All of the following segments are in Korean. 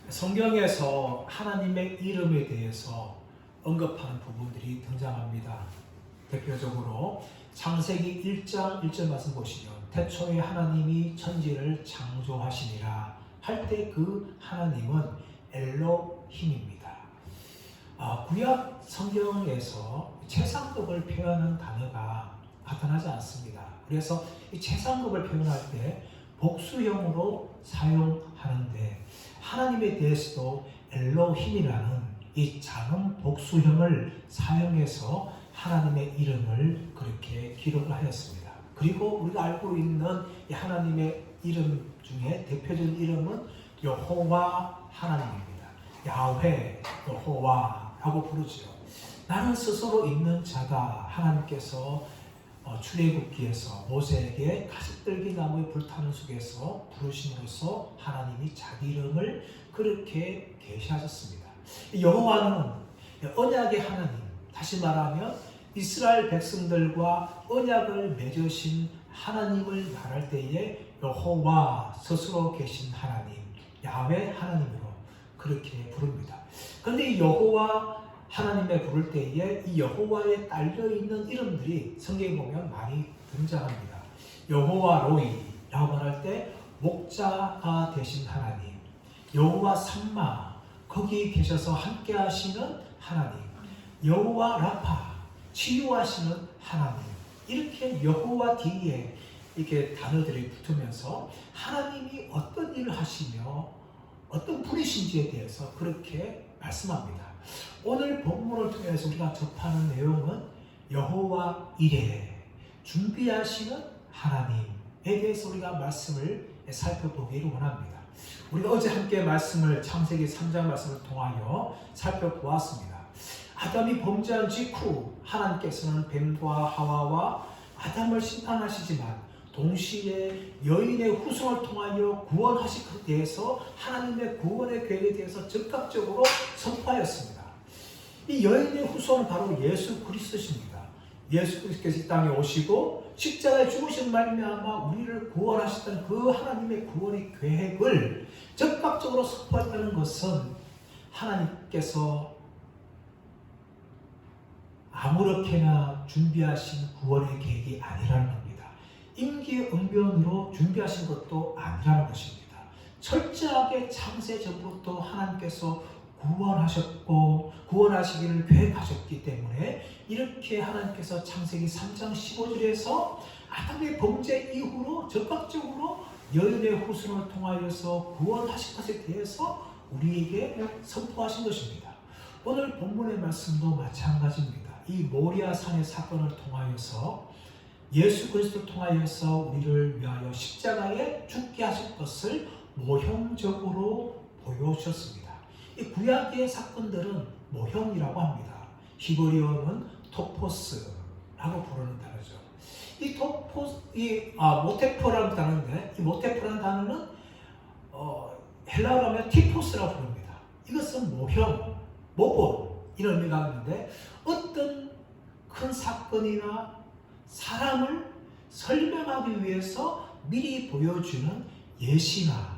성경에서 하나님의 이름에 대해서 언급하는 부분들이 등장합니다. 대표적으로 창세기 1장 1절 말씀 보시면 태초에 하나님이 천지를 창조하시니라 할 때 그 하나님은 엘로힘입니다. 구약 성경에서 최상급을 표현한 단어가 나타나지 않습니다. 그래서 이 최상급을 표현할 때 복수형으로 사용하는데 하나님에 대해서도 엘로힘이라는 이 작은 복수형을 사용해서 하나님의 이름을 그렇게 기록을 하였습니다. 그리고 우리가 알고 있는 이 하나님의 이름 중에 대표적인 이름은 여호와 하나님입니다. 야훼, 여호와라고 부르죠. 나는 스스로 있는 자다. 하나님께서 출애굽기에서 모세에게 가시떨기 나무에 불타는 속에서 부르심으로써 하나님이 자기 이름을 그렇게 계시하셨습니다. 여호와는 언약의 하나님, 다시 말하면 이스라엘 백성들과 언약을 맺으신 하나님을 말할 때에 여호와 스스로 계신 하나님, 야훼 하나님으로 그렇게 부릅니다. 그런데 이 여호와 하나님에 부를 때에 이 여호와에 딸려있는 이름들이 성경에 보면 많이 등장합니다. 여호와 로이라고 말할 때 목자가 되신 하나님, 여호와 삼마 거기 계셔서 함께 하시는 하나님, 여호와 라파 치유하시는 하나님, 이렇게 여호와 뒤에 이렇게 단어들이 붙으면서 하나님이 어떤 일을 하시며 어떤 분이신지에 대해서 그렇게 말씀합니다. 오늘 본문을 통해서 우리가 접하는 내용은 여호와 이레, 준비하시는 하나님에 대해서 우리가 말씀을 살펴보기를 원합니다. 우리가 어제 함께 말씀을 창세기 3장 말씀을 통하여 살펴보았습니다. 아담이 범죄한 직후 하나님께서는 뱀과 하와와 아담을 심판하시지만 동시에 여인의 후손을 통하여 구원하실 것에 대해서 하나님의 구원의 계획에 대해서 적극적으로 선포하였습니다. 이 여인의 후손은 바로 예수 그리스도십니다. 예수 그리스도께서 이 땅에 오시고 십자가에 죽으신 말미암아 우리를 구원하셨다는 그 하나님의 구원의 계획을 적극적으로 선포했다는 것은 하나님께서 아무렇게나 준비하신 구원의 계획이 아니라는 겁니다. 임기응변으로 준비하신 것도 아니라는 것입니다. 철저하게 창세 전부터 하나님께서 구원하셨고 구원하시기를 계획하셨기 때문에 이렇게 하나님께서 창세기 3장 15절에서 아담의 범죄 이후로 적극적으로 여인의 후손을 통하여서 구원하실 것에 대해서 우리에게 선포하신 것입니다. 오늘 본문의 말씀도 마찬가지입니다. 이 모리아 산의 사건을 통하여서 예수 그리스도를 통하여서 우리를 위하여 십자가에 죽게 하실 것을 모형적으로 보여주셨습니다. 이 구약의 사건들은 모형이라고 합니다. 히브리어는 토포스라고 부르는 단어죠. 이 모테포라는 단어인데 이 모테포라는 단어는 헬라어로 하면 티포스라고 부릅니다. 이것은 모형, 모본 이런 의미가 있는데 어떤 큰 사건이나 사람을 설명하기 위해서 미리 보여주는 예시나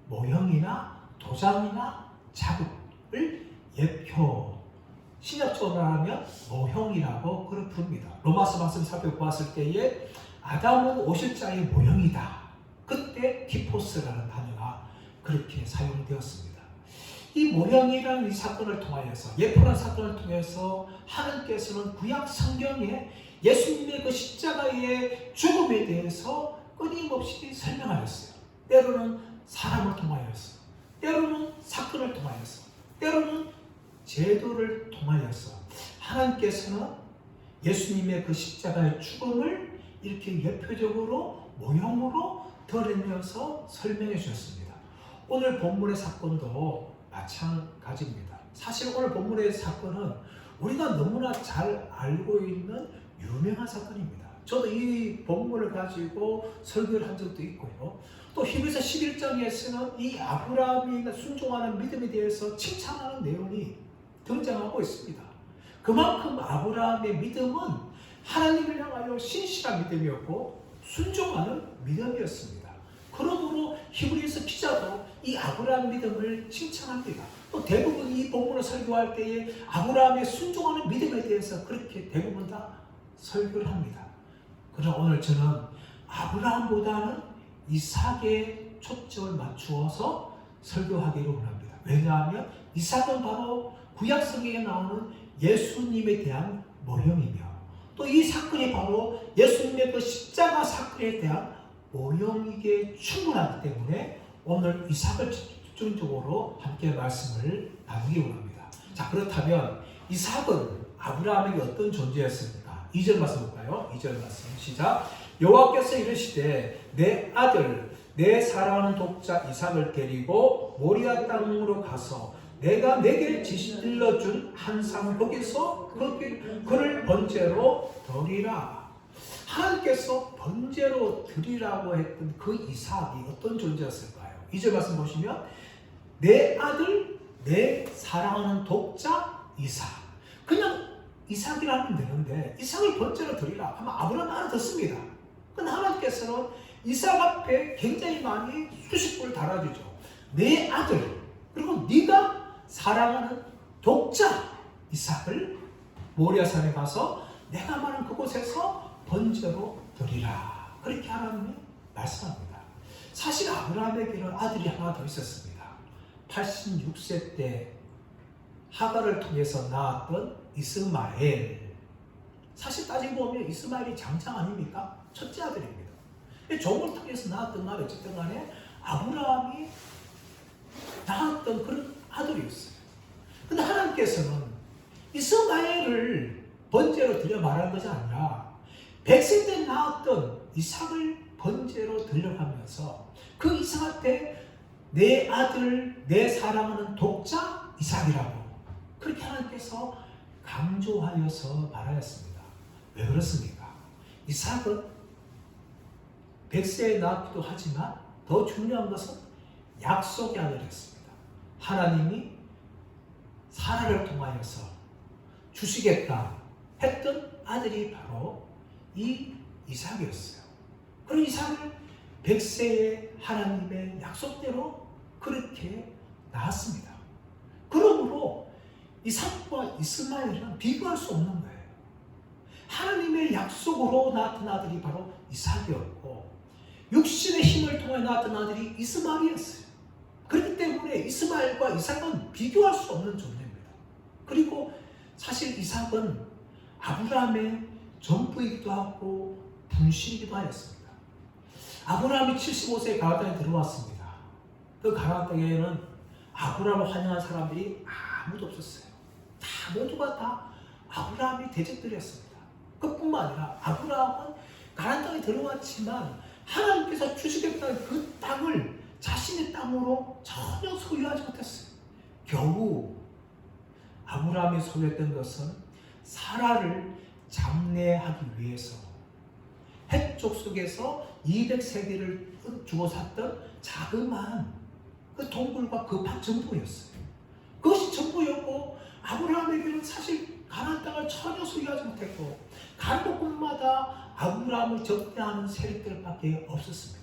모형이나 도장이나 자국을 예표, 신약적으로 말하면 모형이라고 부릅니다. 로마서 말씀 살펴보았을 때에 아담은 오실 자의 모형이다. 그때 티포스라는 단어가 그렇게 사용되었습니다. 이 모형이라는 이 사건을 통하여서 예표라는 사건을 통해서 하나님께서는 구약 성경에 예수님의 그 십자가의 죽음에 대해서 끊임없이 설명하였어요. 때로는 사람을 통하여서, 때로는 사건을 통하여서, 때로는 제도를 통하여서 하나님께서는 예수님의 그 십자가의 죽음을 이렇게 예표적으로 모형으로 드러내면서 설명해 주셨습니다. 오늘 본문의 사건도 마찬가지입니다. 사실 오늘 본문의 사건은 우리가 너무나 잘 알고 있는 유명한 사건입니다. 저도 이 본문을 가지고 설교를 한 적도 있고요. 또 히브리서 11장에서는 이 아브라함이 순종하는 믿음에 대해서 칭찬하는 내용이 등장하고 있습니다. 그만큼 아브라함의 믿음은 하나님을 향하여 신실한 믿음이었고 순종하는 믿음이었습니다. 그러므로 히브리서 기자도 이 아브라함 믿음을 칭찬합니다. 또 대부분 이 본문을 설교할 때에 아브라함의 순종하는 믿음에 대해서 그렇게 대부분 다 설교를 합니다. 그러나 오늘 저는 아브라함보다는 이삭에 초점을 맞추어서 설교하기를 원합니다. 왜냐하면 이삭은 바로 구약 성경에 나오는 예수님에 대한 모형이며 또 이 사건이 바로 예수님의 그 십자가 사건에 대한 모형이기에 충분하기 때문에 오늘 이삭을 집중적으로 함께 말씀을 나누기 원합니다. 자, 그렇다면 이삭은 아브라함에게 어떤 존재였습니까? 2절 말씀 볼까요? 2절 말씀 시작. 여호와께서 이르시되 내 아들 내 사랑하는 독자 이삭을 데리고 모리아 땅으로 가서 내가 내게 일러준 한 산 거기서 그를 번제로 드리라. 하나님께서 번제로 드리라고 했던 그 이삭이 어떤 존재였을까요? 2절 말씀 보시면 내 아들 내 사랑하는 독자 이삭. 그냥 이삭이라 하면 되는데 이삭을 번제로 드리라 하면 아브라함 알아듣습니다. 그런데 하나님께서는 이삭 앞에 굉장히 많이 수식구를 달아주죠. 내 아들 그리고 네가 사랑하는 독자 이삭을 모리아산에 가서 내가 말한 그곳에서 번제로 드리라. 그렇게 하나님이 말씀합니다. 사실 아브라함에게는 아들이 하나 더 있었습니다. 86세 때 하갈을 통해서 낳았던 이스마엘. 사실 따지고 보면 이스마엘이 장장 아닙니까? 첫째 아들입니다. 종을 통해서 낳았던 날 어쨌든 간에 아브라함이 낳았던 그런 아들이었어요. 근데 하나님께서는 이스마엘을 번제로 드려 말한 것이 아니라 100세 때 낳았던 이삭을 번제로 드려가면서 그 이삭한테 내 아들, 내 사랑하는 독자 이삭이라고 그렇게 하나님께서 강조하여서 말하였습니다. 왜 그렇습니까? 이삭은 100세에 낳기도 하지만 더 중요한 것은 약속의 아들이었습니다. 하나님이 사라를 통하여서 주시겠다 했던 아들이 바로 이 이삭이었어요. 그런 이삭을 100세의 하나님의 약속대로 그렇게 낳았습니다. 그러므로 이삭과 이스마엘은 비교할 수 없는 거예요. 하나님의 약속으로 낳았던 아들이 바로 이삭이었고 육신의 힘을 통해 낳았던 아들이 이스마엘이었어요. 그렇기 때문에 이스마엘과 이삭은 비교할 수 없는 존재입니다. 그리고 사실 이삭은 아브라함의 전부이기도 하고 분신이기도 하였습니다. 아브라함이 75세에 가나안 땅에 들어왔습니다. 그 가나안 땅에는 아브라함을 환영한 사람들이 아무도 없었어요. 다 모두가 다 아브라함이 대적들이었습니다. 그뿐만 아니라 아브라함은 가나안 땅에 들어왔지만 하나님께서 주시겠다는 그 땅을 자신의 땅으로 전혀 소유하지 못했어요. 겨우 아브라함이 소유했던 것은 사라를 장례하기 위해서 헷족 속에서 200세겔을 주고 샀던 자그마한 그 동굴과 그 밭 전부였어요. 그것이 전부였고 아브라함에게는 사실 가나안 땅을 전혀 소유하지 못했고 가는 곳마다 아브라함을 적대하는 세력들밖에 없었습니다.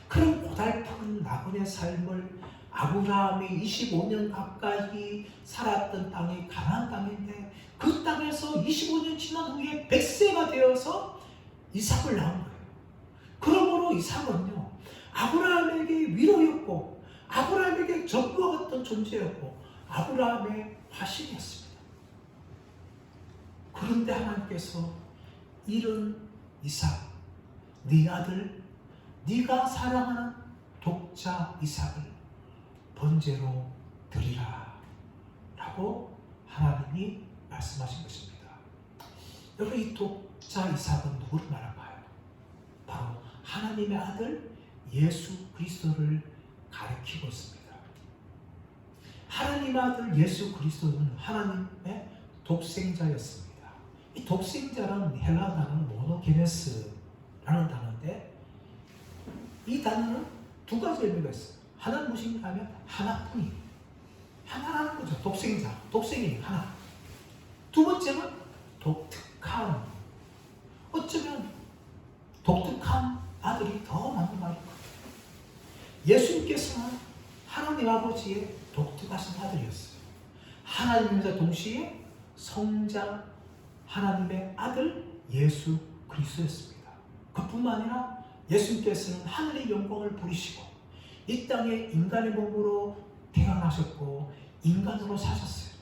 그런 고달픈 나그네 삶을 아브라함이 25년 가까이 살았던 땅이 가나안 땅인데 그 땅에서 25년 지난 후에 100세가 되어서 이삭을 낳은 거예요. 그러므로 이삭은요 아브라함에게 위로였고 아브라함에게 전부와 같은 존재였고 아브라함의 화신이었습니다. 그런데 하나님께서 이런 이삭, 네 아들, 네가 사랑하는 독자 이삭을 번제로 드리라 라고 하나님이 말씀하신 것입니다. 여러분 이 독자 이삭은 누구를 말할까요? 바로 하나님의 아들 예수 그리스도를 가리키고 있습니다. 하나님의 아들 예수 그리스도는 하나님의 독생자였습니다. 이 독생자라는 헬라 단어는 모노게네스라는 단어인데 이 단어는 두 가지 의미가 있어요. 하나는 무엇인가 하면 하나뿐이 하나라는 거죠. 독생자, 독생이 하나. 두 번째는 독특한. 어쩌면 독특한 아들이 더 맞는 말일 것 같아요. 예수님께서는 하나님 아버지의 독특하신 아들이었어요. 하나님과 동시에 성자 하나님의 아들 예수 그리스도였습니다. 그뿐만 아니라 예수님께서는 하늘의 영광을 부리시고 이 땅에 인간의 몸으로 태어나셨고 인간으로 사셨어요.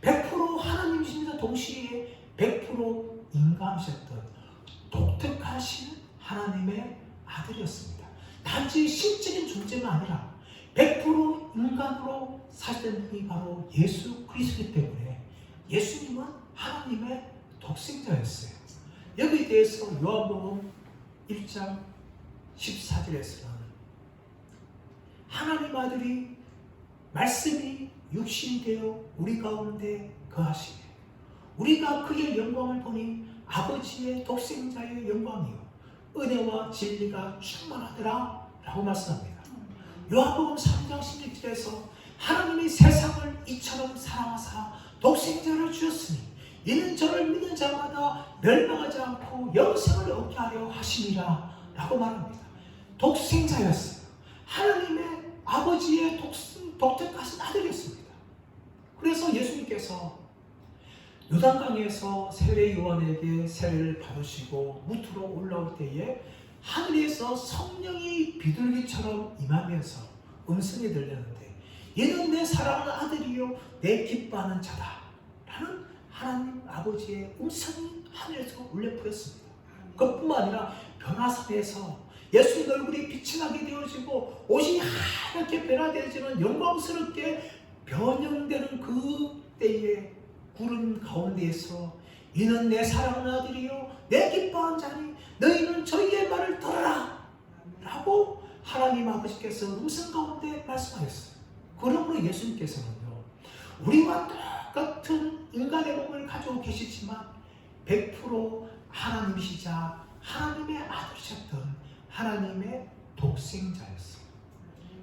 100% 하나님이십니다. 동시에 100% 인간이셨던 독특하신 하나님의 아들이었습니다. 단지 신적인 존재가 아니라 100% 인간으로 사셨던 분이 바로 예수 그리스도이기 때문에 예수님은 하나님의 독생자였어요. 여기에 대해서 요한복음 1장 14절에서는 하나님 아들이 말씀이 육신이 되어 우리 가운데 거하시네. 우리가 그의 영광을 보니 아버지의 독생자의 영광이요 은혜와 진리가 충만하더라 라고 말씀합니다. 요한복음 3장 16절에서 하나님이 세상을 이처럼 사랑하사 독생자를 주셨으니 이는 저를 믿는 자마다 멸망하지 않고 영생을 얻게 하려 하시니라 라고 말합니다. 독생자였어요. 하나님의 아버지의 독특하신 아들이었습니다. 그래서 예수님께서 요단강에서 세례 요한에게 세례를 받으시고 무트로 올라올 때에 하늘에서 성령이 비둘기처럼 임하면서 음성이 들렸는데 얘는 내 사랑하는 아들이요 내 기뻐하는 자다 라는 하나님 아버지의 음성이 하늘에서 울려 퍼졌습니다. 그것뿐만 아니라 변화산에서 예수님 얼굴이 빛이 나게 되어지고 옷이 하얗게 변화되어지는 영광스럽게 변형되는 그 때에 구름 가운데에서 이는 내 사랑하는 아들이요 내 기뻐하는 자니 너희는 저희의 말을 들어라 라고 하나님 아버지께서 음성 가운데 말씀하셨어요. 그러므로 예수님께서는요 우리와 똑같은 인간의 몸을 가지고 계시지만 100% 하나님이시자 하나님의 아들이셨던 하나님의 독생자였어요.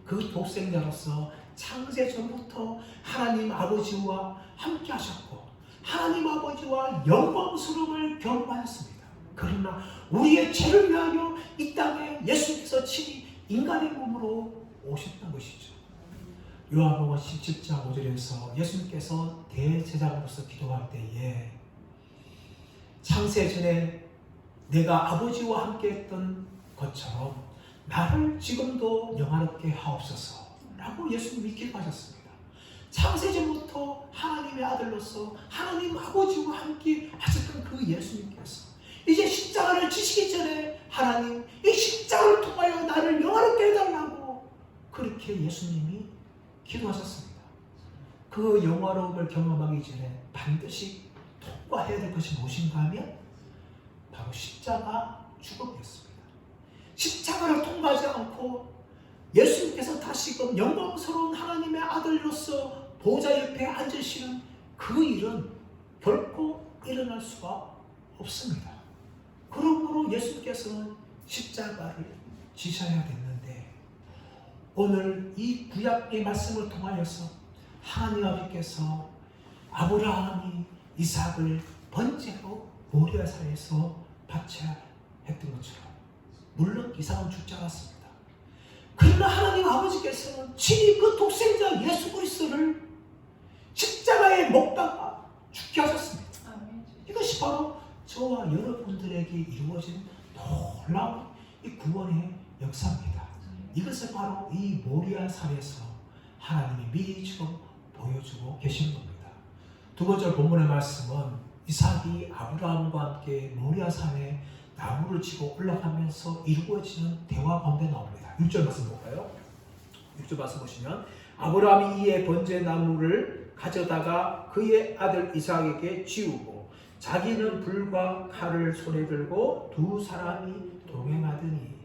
그 독생자로서 창세 전부터 하나님 아버지와 함께 하셨고 하나님 아버지와 영광스러움을 경험하였습니다. 그러나 우리의 죄를 위하여 이 땅에 예수님께서 친히 인간의 몸으로 오셨던 것이죠. 요한복음 17장 5절에서 예수님께서 대제사장으로서 기도할 때에 창세 전에 내가 아버지와 함께 했던 것처럼 나를 지금도 영화롭게 하옵소서 라고 예수님이 기도하셨습니다. 창세전부터 하나님의 아들로서 하나님 아버지와 함께 하셨던 그 예수님께서 이제 십자가를 지시기 전에 하나님 이 십자가를 통하여 나를 영화롭게 해달라고 그렇게 예수님이 기도하셨습니다. 그 영화로움을 경험하기 전에 반드시 통과해야 될 것이 무엇인가 하면 바로 십자가 죽음이었습니다. 십자가를 통과하지 않고 예수님께서 다시금 영광스러운 하나님의 아들로서 보좌 옆에 앉으시는 그 일은 결코 일어날 수가 없습니다. 그러므로 예수님께서는 십자가를 지셔야 됐는데 오늘 이 구약의 말씀을 통하여서 하나님 아버지께서 아브라함이 이삭을 번제로 모리아산에서 바쳐야 했던 것처럼 물론 이삭은 죽지 않았습니다. 그러나 하나님 아버지께서는 친히 그 독생자 예수 그리스도를 십자가에 못 박아 죽게 하셨습니다. 이것이 바로 저와 여러분들에게 이루어진 놀라운 이 구원의 역사입니다. 이것을 바로 이 모리아산에서 하나님이 미리 지금 보여주고 계신 겁니다. 두 번째 본문의 말씀은 이삭이 아브라함과 함께 모리아산에 나무를 치고 올라가면서 이루어지는 대화 가운데 나옵니다. 6절 말씀 볼까요? 6절 말씀 보시면 아브라함이 이에 번제 나무를 가져다가 그의 아들 이삭에게 지우고 자기는 불과 칼을 손에 들고 두 사람이 동행하더니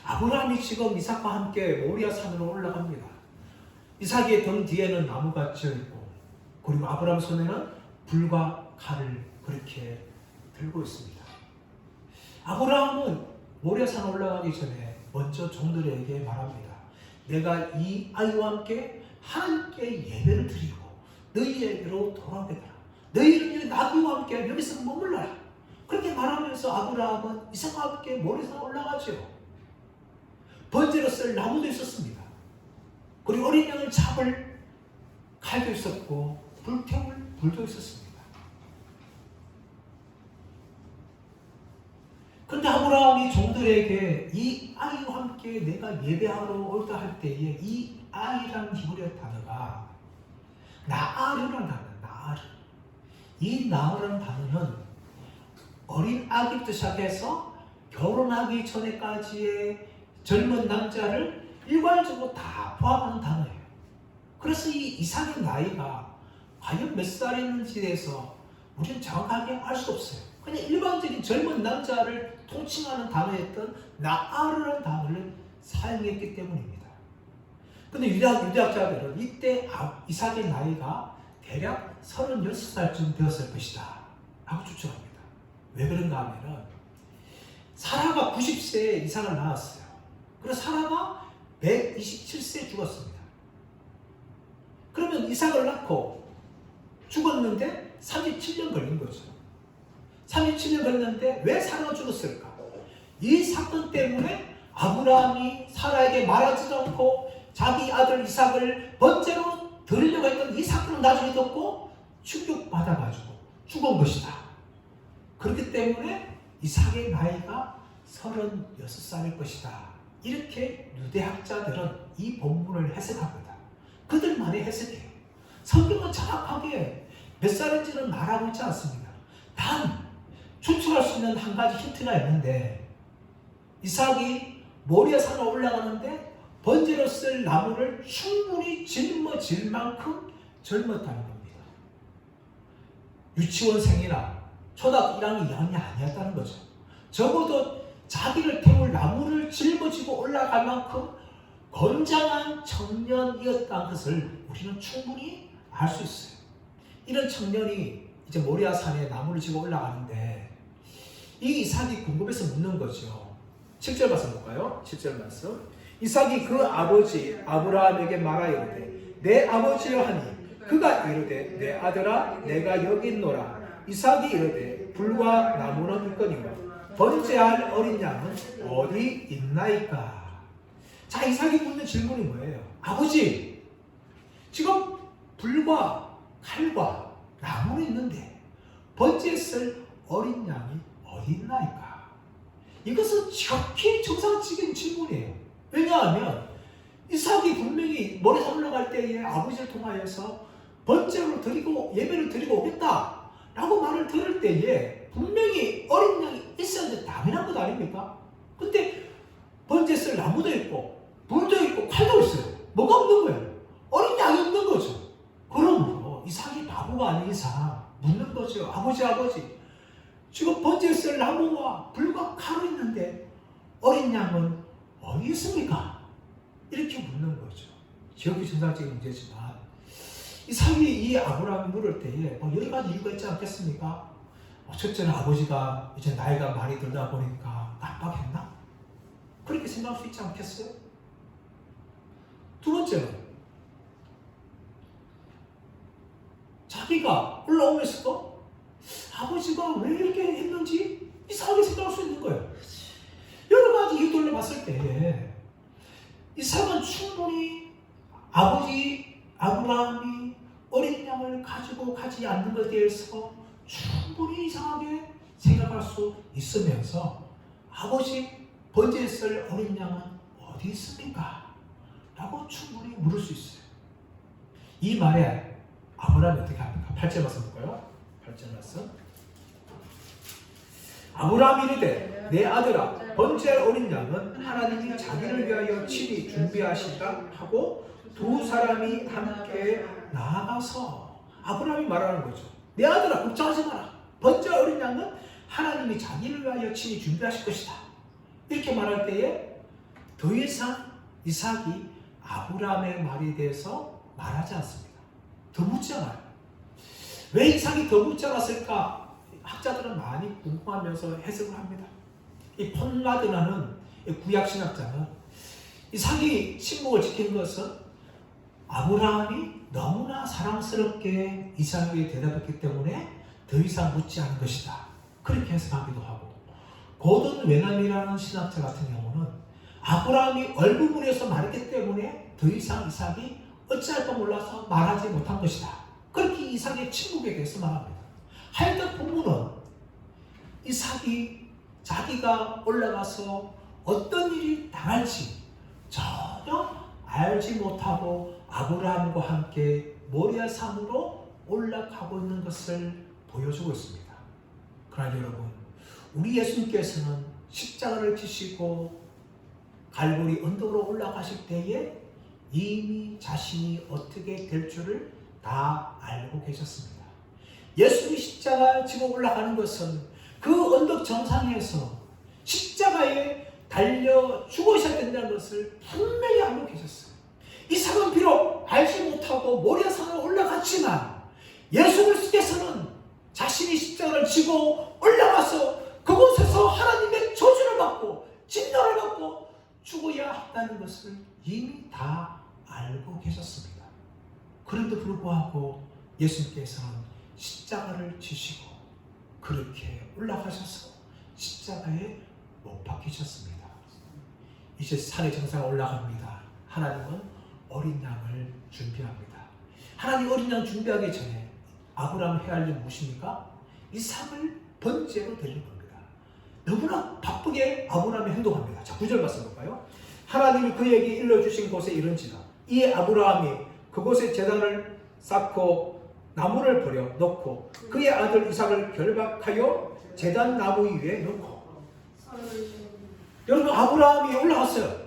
아브라함이 지금 이삭과 함께 모리아산으로 올라갑니다. 이삭의 등 뒤에는 나무가 쥐어있고 그리고 아브라함 손에는 불과 칼을 그렇게 들고 있습니다. 아브라함은 모리아산 올라가기 전에 먼저 종들에게 말합니다. 내가 이 아이와 함께 하나님께 예배를 드리고 너희에게로 돌아오겠다. 너희는 나귀와 함께 여기서 머물러라. 그렇게 말하면서 아브라함은 이삭과 함께 모리아산 올라가죠. 번제로 쓸 나무도 있었습니다. 그리고 어린 양을 잡을 칼도 있었고 불 태울 불도 있었습니다. 그런데 아브라함이 종들에게 이 아이와 함께 내가 예배하러 올까 할 때에 이 아이라는 히브리어 단어가 나아르라는 단어예요. 나아르. 이 나아르라는 단어는 어린 아기부터 시작해서 결혼하기 전에까지의 젊은 남자를 일괄적으로 다 포함하는 단어예요. 그래서 이 이삭의 나이가 과연 몇 살이었는지에 대해서 우리는 정확하게 알 수 없어요. 그냥 일반적인 젊은 남자를 통칭하는 단어였던 나아르라는 단어를 사용했기 때문입니다. 그런데 유대학자들은 이때 이삭의 나이가 대략 36살쯤 되었을 것이다 라고 추측합니다. 왜 그런가 하면은 사라가 90세에 이삭을 낳았어요. 그래서 사라가 127세에 죽었습니다. 그러면 이삭을 낳고 죽었는데 37년 걸린 거죠. 37년 걸렸는데 왜 사라가 죽었을까? 이 사건 때문에 아브라함이 사라에게 말하지도 않고 자기 아들 이삭을 번제로 드리려고 했던 이 사건을 나중에 듣고 충격받아가지고 죽은 것이다. 그렇기 때문에 이삭의 나이가 36살일 것이다. 이렇게 유대학자들은 이 본문을 해석합니다. 그들만의 해석이에요. 성경은 정확하게 몇 살인지는 말하고 있지 않습니다. 단 추측할 수 있는 한 가지 힌트가 있는데 이삭이 모리아 산에 올라가는데 번제로 쓸 나무를 충분히 짊어질 만큼 젊었다는 겁니다. 유치원생이나 초등학교 1학년, 2학년이 아니었다는 거죠. 적어도 자기를 태울 나무를 짊어지고 올라갈 만큼 건장한 청년이었다는 것을 우리는 충분히 알 수 있어요. 이런 청년이 이제 모리아 산에 나무를 지고 올라가는데 이 이삭이 궁금해서 묻는 거죠. 7절 말씀 볼까요? 7절 말씀. 이삭이 그 아버지 아브라함에게 말하이르되 내 아버지여 하니 그가 이르되 내 아들아 내가 여기 있노라. 이삭이 이르되 불과 나무는 있거니와 번제할 어린 양은 어디 있나이까. 자, 이삭이 묻는 질문이 뭐예요? 아버지, 지금 불과 칼과 나무는 있는데 번제에 쓸 어린 양이 어디 있나이까? 이것은 지극히 정상적인 질문이에요. 왜냐하면 이삭이 분명히 모래산 올라갈 때에 아버지를 통하여서 번제를 드리고 예배를 드리고 오겠다 라고 말을 들을 때에 분명히 어린 양이 있어야 되는 당연한 것 아닙니까? 근데 번제 쓸 나무도 있고 불도 있고 칼도 있어요. 뭐가 없는 거예요? 어린 양이 없는 거죠. 그러므로 이삭이 바보가 아닌 이상 묻는 거죠. 아버지 지금 번제 쓸 나무와 불과 칼이 있는데 어린 양은 어디 있습니까? 이렇게 묻는 거죠. 지극히 정상적인 문제지만 이삭이 이 아브라함이 물을 때에 여러 가지 이유가 있지 않겠습니까? 첫째는 아버지가 이제 나이가 많이 들다 보니까 깜빡했나? 그렇게 생각할 수 있지 않겠어요? 두 번째는 자기가 올라오면서도 아버지가 왜 이렇게 했는지 이상하게 생각할 수 있는 거예요. 여러 가지 이유들로 봤을 때 이삭은 충분히 아버지 아브라함이 어린 양을 가지고 가지 않는 것에 대해서 충분히 이상하게 생각할 수 있으면서 아버지 번제에 쓸 어린 양은 어디 있습니까? 라고 충분히 물을 수 있어요. 이 말에 아브라함이 어떻게 합니까? 8절 말씀 볼까요? 8절 말씀. 아브라함이 이르되 내 아들아 번제할 어린 양은 하나님이 자기를 위하여 친히 준비하시다 하고 두 사람이 함께 나아가서 아브라함이 말하는 거죠. 내 아들아 걱정하지 마라. 번제할 어린 양은 하나님이 자기를 위하여 친히 준비하실 것이다. 이렇게 말할 때에 더 이상 이삭이 아브라함의 말에 대해서 말하지 않습니다. 더 묻지 않아요. 왜 이삭이 더 묻지 않았을까? 학자들은 많이 궁금하면서 해석을 합니다. 이 폰라드라는 구약신학자는 이삭이 침묵을 지킨 것은 아브라함이 너무나 사랑스럽게 이삭에게 대답했기 때문에 더 이상 묻지 않은 것이다. 그렇게 해석하기도 하고 고든 웨남이라는 신학자 같은 경우는 아브라함이 얼부분에서 말했기 때문에 더 이상 이삭이 어찌할까 몰라서 말하지 못한 것이다. 그렇게 이삭의 침묵에 대해서 말합니다. 하여튼 본문은 이삭이 자기가 올라가서 어떤 일이 당할지 전혀 알지 못하고 아브라함과 함께 모리아 산으로 올라가고 있는 것을 보여주고 있습니다. 그러나 여러분, 우리 예수님께서는 십자가를 지시고 갈보리 언덕으로 올라가실 때에 이미 자신이 어떻게 될 줄을 다 알고 계셨습니다. 예수님이 십자가 지고 올라가는 것은 그 언덕 정상에서 십자가에 달려 죽으셔야 된다는 것을 분명히 알고 계셨어요. 이삭은 비록 알지 못하고 모리아산으로 올라갔지만 예수 그리스도께서는 자신이 십자가를 지고 올라가서 그곳에서 하나님의 저주를 받고 진노를 받고 죽어야 한다는 것을 이미 다 알고 계셨습니다. 그런데 불구하고 예수님께서는 십자가를 지시고 그렇게 올라가셔서 십자가에 못 박히셨습니다. 이제 산의 정상에 올라갑니다. 하나님은 어린 양을 준비합니다. 하나님 어린 양 준비하기 전에 아브라함 해야 할 일은 무엇입니까? 이삭을 번제로 드리는 겁니다. 너무나 바쁘게 아브라함이 행동합니다. 자, 9절 말씀 볼까요? 하나님이 그에게 일러주신 곳에 이른지라 이에 아브라함이 그곳에 제단을 쌓고 나무를 버려 놓고 그의 아들 이삭을 결박하여 제단 나무 위에 놓고. 여러분, 아브라함이 올라갔어요.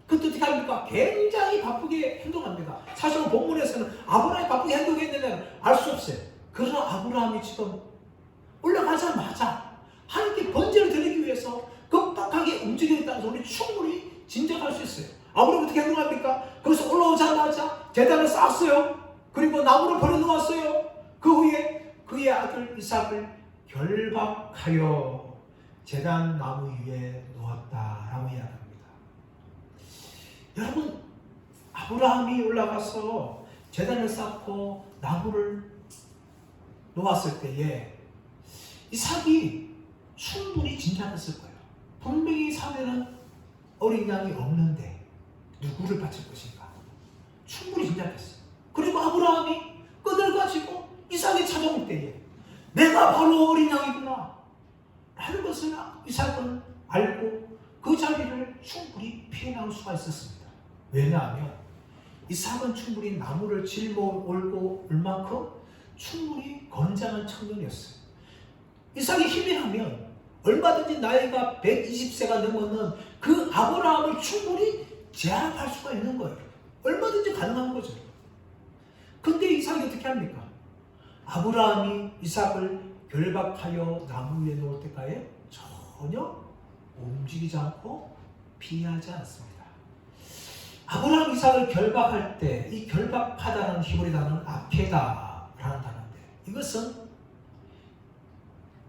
그때 어떻게 합니까? 굉장히 바쁘게 행동합니다. 사실 본문에서는 아브라함이 바쁘게 행동했느냐는 알 수 없어요. 그러나 아브라함이 지금 올라가자마자 하나님께 번제를 드리기 위해서 급박하게 움직였다는 것을 우리 충분히 짐작할 수 있어요. 아브라함이 어떻게 행동합니까? 거기서 올라오자마자 제단을 쌓았어요. 그리고 나무를 버려놓았어요. 그 후에 그의 아들 이삭을 결박하여 제단 나무 위에 놓았다라고 이야기합니다. 여러분, 아브라함이 올라가서 제단을 쌓고 나무를 놓았을 때에 이삭이 충분히 짐작했을 거예요. 분명히 산에는 어린 양이 없는데 누구를 바칠 것인가? 충분히 짐작했어요. 그리고 아브라함이 끈을 가지고 이삭이 찾아올 때에 내가 바로 어린 양이구나 라는 것을 이삭은 알고 그 자리를 충분히 피해 나올 수가 있었습니다. 왜냐하면 이삭은 충분히 나무를 짊어올고 올 만큼 충분히 건장한 청년이었어요. 이삭이 힘이 나면 얼마든지 나이가 120세가 넘었는 그 아브라함을 충분히 제압할 수가 있는 거예요. 얼마든지 가능한 거죠. 근데 이삭이 어떻게 합니까? 아브라함이 이삭을 결박하여 나무 위에 놓을 때까지 전혀 움직이지 않고 피하지 않습니다. 아브라함 이삭을 결박할 때 이 결박하다는 히브리 단어는 아케다라는 단어인데 이것은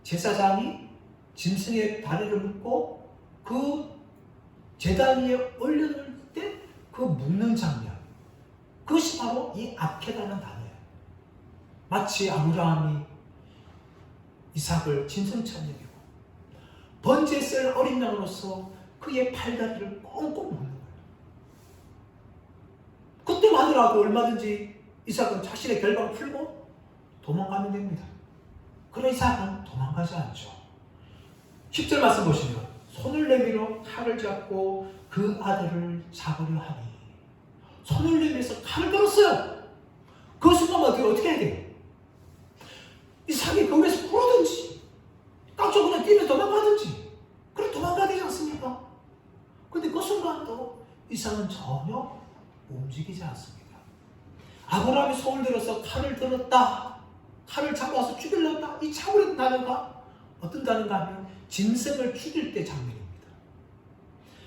제사장이 짐승의 다리를 묶고 그 제단 위에 올려놓을 때 그 묶는 장면, 그것이 바로 이 아케다는 단어예요. 마치 아브라함이 이삭을 짐승처럼 여기고 번제에 쓸 어린 양으로서 그의 팔다리를 꽁꽁 묶는 거예요. 그때만 하더라도 얼마든지 이삭은 자신의 결박을 풀고 도망가면 됩니다. 그러나 이삭은 도망가지 않죠. 10절 말씀 보시면 손을 내밀어 칼을 잡고 그 아들을 잡으려 하니 손을 내밀어서 칼을 들었어요. 그 순간만 어떻게 해야 돼요? 이삭이 거기에서 굴어든지 깜짝 그냥 뛰면 도망가든지 그래 도망가야 되지 않습니까? 그런데 그 순간도 이삭은 전혀 움직이지 않습니다. 아브라함이 손을 들어서 칼을 들었다, 칼을 잡아서 죽이려다, 이 잡으려는 단어가 어떤 단어인가 하면 짐승을 죽일 때 장면입니다.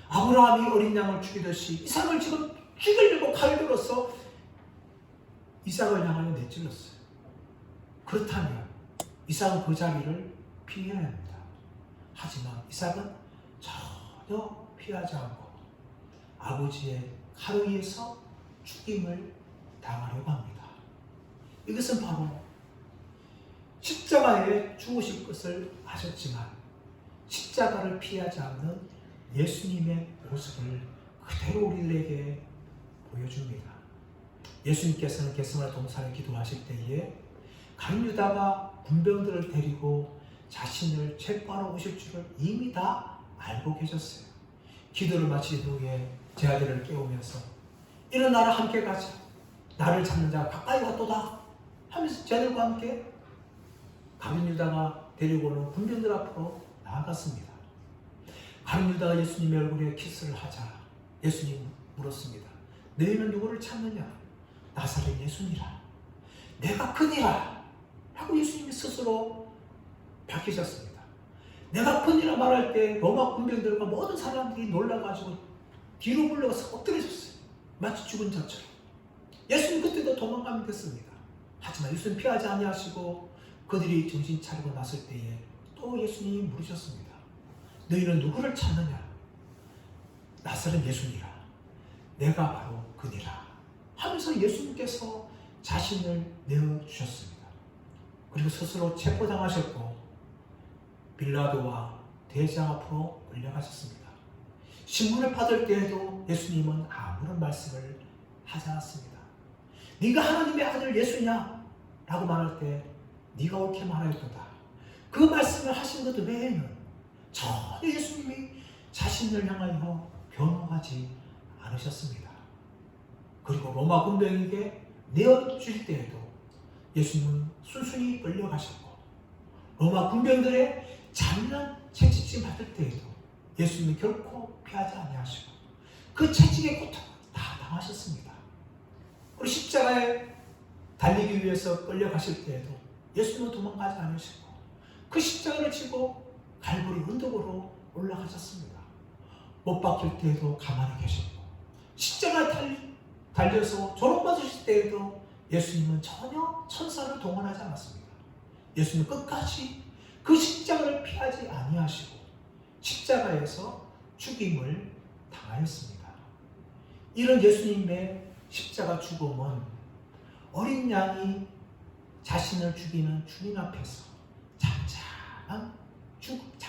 아브라함이 어린 양을 죽이듯이 이삭을 지금 죽이려고 칼을 들어서 이삭을 향하여 내찔렀어요. 그렇다면 이삭은 그 자리를 피해야 합니다. 하지만 이삭은 전혀 피하지 않고 아버지의 칼에 의해서 죽임을 당하려고 합니다. 이것은 바로 십자가에 죽으실 것을 아셨지만 십자가를 피하지 않는 예수님의 모습을 그대로 우리들에게 보여줍니다. 예수님께서는 겟세마네 동산에 기도하실 때에 가룟 유다가 군병들을 데리고 자신을 체포하러 오실 줄을 이미 다 알고 계셨어요. 기도를 마친 후에 제 아들을 깨우면서 일어나라, 함께 가자. 나를 찾는 자가 가까이 왔도다 하면서 제 아들과 함께 가룟 유다가 데리고 오는 군병들 앞으로 나아갔습니다. 가룟 유다가 예수님의 얼굴에 키스를 하자 예수님 물었습니다. 너희는 누구를 찾느냐? 나사렛 예수니라. 내가 그니라 하고 예수님이 스스로 밝히셨습니다. 내가 그니라 말할 때 로마 군병들과 모든 사람들이 놀라가지고 뒤로 물러가서 엎드려졌어요. 마치 죽은 자처럼. 예수님 그때도 도망가면 됐습니다. 하지만 예수님 피하지 아니하시고 그들이 정신 차리고 났을 때에 또 예수님이 물으셨습니다. 너희는 누구를 찾느냐? 나사렛 예수니라. 내가 바로 그니라 하면서 예수님께서 자신을 내어주셨습니다. 그리고 스스로 체포당하셨고 빌라도와 대제사장 앞으로 끌려가셨습니다. 신문을 받을 때에도 예수님은 아무런 말씀을 하지 않았습니다. 네가 하나님의 아들 예수냐? 라고 말할 때 네가 옳게 말하였도다. 그 말씀을 하신 것 외에는 전혀 예수님이 자신을 향하여 변호하지 않으셨습니다. 그리고 로마 군병에게 내어주실 때에도 예수님은 순순히 끌려가셨고 로마 군병들의 잔인한 채찍질 받을 때에도 예수님은 결코 피하지 아니하시고 그 채찍의 고통을 다 당하셨습니다. 그리고 십자가에 달리기 위해서 끌려가실 때에도 예수님은 도망가지 않으시고 그 십자가를 지고 갈보리 언덕으로 올라가셨습니다. 못 박힐 때에도 가만히 계셨고 십자가에 달려서 조롱받으실 때에도 예수님은 전혀 천사를 동원하지 않았습니다. 예수님은 끝까지 그 십자가를 피하지 아니하시고 십자가에서 죽임을 당하였습니다. 이런 예수님의 십자가 죽음은 어린 양이 자신을 죽이는 주님 앞에서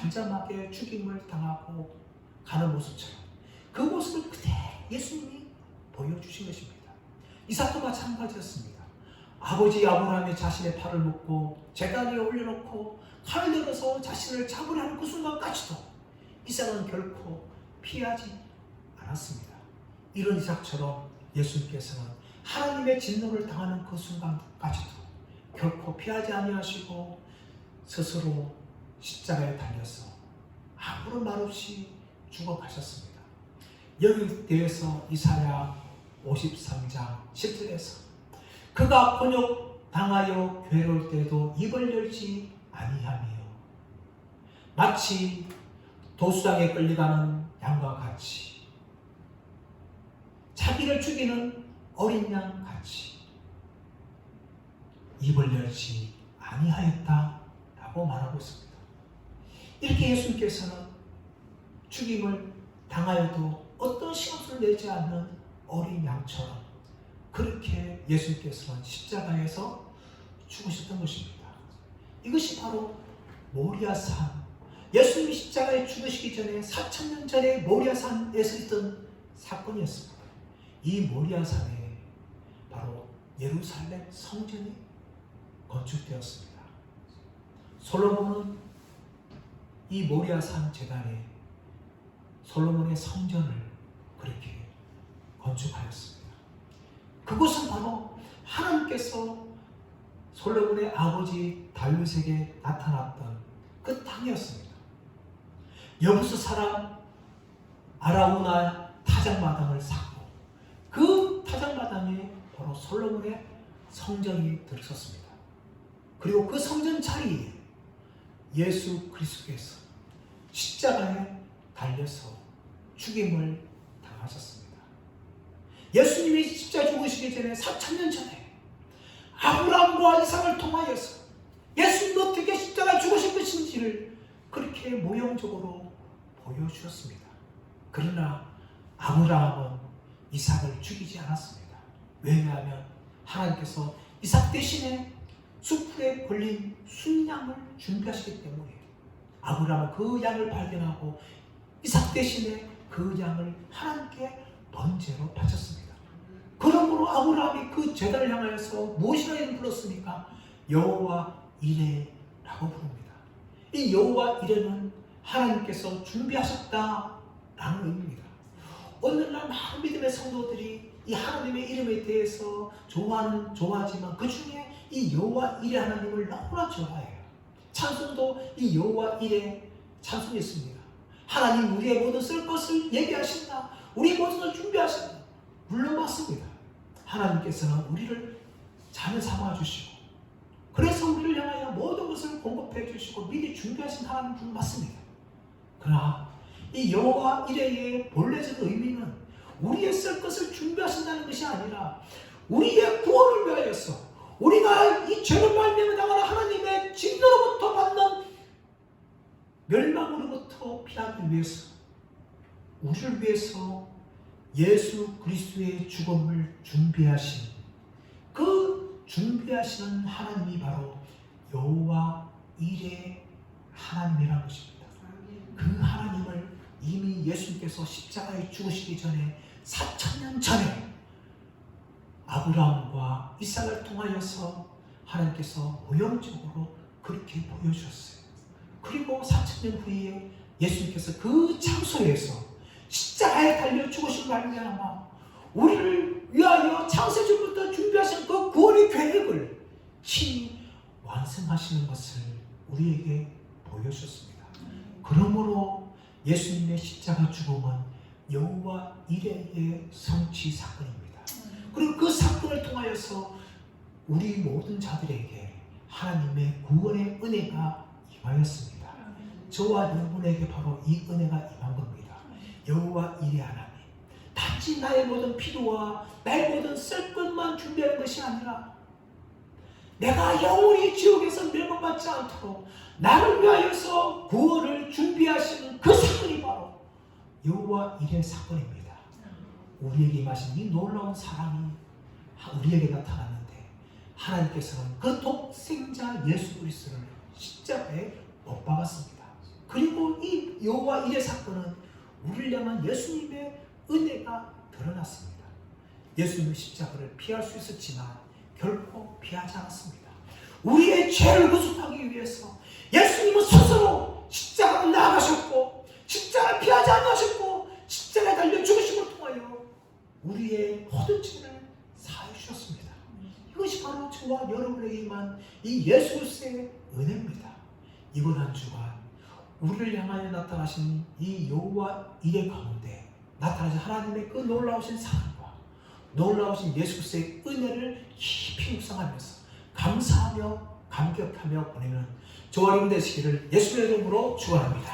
잠잠하게 죽임을 당하고 가는 모습처럼 그 모습을 그대로 예수님이 보여주신 것입니다. 이삭도 마찬가지였습니다. 아버지 아브라함이 자신의 팔을 묶고 제단 위에 올려놓고 칼을 들어서 자신을 잡으려 하는 그 순간까지도 이삭은 결코 피하지 않았습니다. 이런 이삭처럼 예수님께서는 하나님의 진노를 당하는 그 순간까지도 결코 피하지 아니하시고 스스로 십자가에 달려서 아무런 말 없이 죽어가셨습니다. 여기에 대해서 이사야 53장 10절에서 그가 곤욕 당하여 괴로울 때도 입을 열지 아니하며 마치 도수장에 끌려가는 양과 같이 자기를 죽이는 어린 양 같이 입을 열지 아니하였다라고 말하고 있습니다. 이렇게 예수님께서는 죽임을 당하여도 어떤 시험을 내지 않는 어린 양처럼 그렇게 예수님께서는 십자가에서 죽으셨던 것입니다. 이것이 바로 모리아산, 예수님이 십자가에 죽으시기 전에 4,000년 전에 모리아산에서 있던 사건이었습니다. 이 모리아산에 바로 예루살렘 성전이 건축되었습니다. 솔로몬은 이 모리아산 제단에 솔로몬의 성전을 그렇게 건축하였습니다. 그곳은 바로 하나님께서 솔로몬의 아버지 다윗에게 나타났던 그 땅이었습니다. 여부스 사람 아라우나 타작마당을 샀고 그 타작마당에 바로 솔로몬의 성전이 들어섰습니다. 그리고 그 성전 자리에 예수 그리스도께서 십자가에 달려서 죽임을 당하셨습니다. 예수님이 십자가 죽으시기 전에 4,000년 전에 아브라함과 이삭을 통하여서 예수님이 어떻게 십자가에 죽으신 것인지를 그렇게 모형적으로 보여주셨습니다. 그러나 아브라함은 이삭을 죽이지 않았습니다. 왜냐하면 하나님께서 이삭 대신에 숲에 걸린 순양을 준비하시기 때문에 아브라함은 그 양을 발견하고 이삭 대신에 그 양을 하나님께 번제로 바쳤습니다. 그러므로 아브라함이 그 제단을 향하여서 무엇이라 이름 불렀습니까? 여호와 이레라고 부릅니다. 이 여호와 이레는 하나님께서 준비하셨다라는 의미입니다. 오늘날 많은 믿음의 성도들이 이 하나님의 이름에 대해서 좋아하지만 그 중에 이 여호와 이레 하나님을 너무나 좋아해요. 찬송도 이 여호와 이레 찬송이 있습니다. 하나님 우리의 모든 쓸 것을 얘기하신다. 우리 모든 것을 준비하신다. 물론 맞습니다. 하나님께서는 우리를 자녀 삼아 주시고 그래서 우리를 향하여 모든 것을 공급해 주시고 미리 준비하신 하나님 분 맞습니다. 그러나 이 여호와 이레의 본래적인 의미는 우리의 쓸 것을 준비하신다는 것이 아니라 우리의 구원을 위하여서 우리가 이 죄를 말미암아 당하는 하나님의 진노로부터 받는 멸망으로부터 피하기 위해서 우리를 위해서 예수 그리스도의 죽음을 준비하신 그 준비하시는 하나님이 바로 여호와 이레 하나님이라는 것입니다. 그 하나님을 이미 예수님께서 십자가에 죽으시기 전에 4,000년 전에 아브라함과 이삭을 통하여서 하나님께서 모형적으로 그렇게 보여주셨어요. 그리고 4,000년 후에 예수님께서 그 장소에서 십자가에 달려 죽으신 말미암아 우리를 위하여 창세주부터 준비하신 그 구원의 계획을 친히 완성하시는 것을 우리에게 보여주셨습니다. 그러므로 예수님의 십자가 죽음은 여호와 이레의 성취 사건입니다. 그리고 그 사건을 통하여서 우리 모든 자들에게 하나님의 구원의 은혜가 임하였습니다. 저와 여러분에게 바로 이 은혜가 임한 겁니다. 여호와 이레 하나님, 단지 나의 모든 필요와 나의 모든 쓸 것만 준비하는 것이 아니라 내가 영원히 지옥에서 멸망받지 않도록 나를 위하여서 구원을 준비하시는 그 사건이 바로 여호와 이레 사건입니다. 우리에게 임하신 이 놀라운 사랑이 우리에게 나타났는데 하나님께서는 그 독생자 예수 그리스도를 십자가에 못 박았습니다. 그리고 이 여호와 이레 사건은 우리를 향한 예수님의 은혜가 드러났습니다. 예수님의 십자가를 피할 수 있었지만 결코 피하지 않았습니다. 우리의 죄를 구속하기 위해서 예수님은 스스로 십자가로 나아가셨고 십자가를 피하지 않으셨고 십자가에 달려 죽으심을 통하여 우리의 모든 죄를 사해 주셨습니다. 이것이 바로 저와 여러분에게 임한 이 예수 그리스도의 은혜입니다. 이번 한 주간 우리를 향하여 나타나신 이 여호와 이레 가운데 나타나신 하나님의 그 놀라우신 사랑과 놀라우신 예수 그리스도의 은혜를 깊이 묵상하면서 감사하며 감격하며 보내는 저와 여러분 되시기를 예수의 이름으로 축원합니다.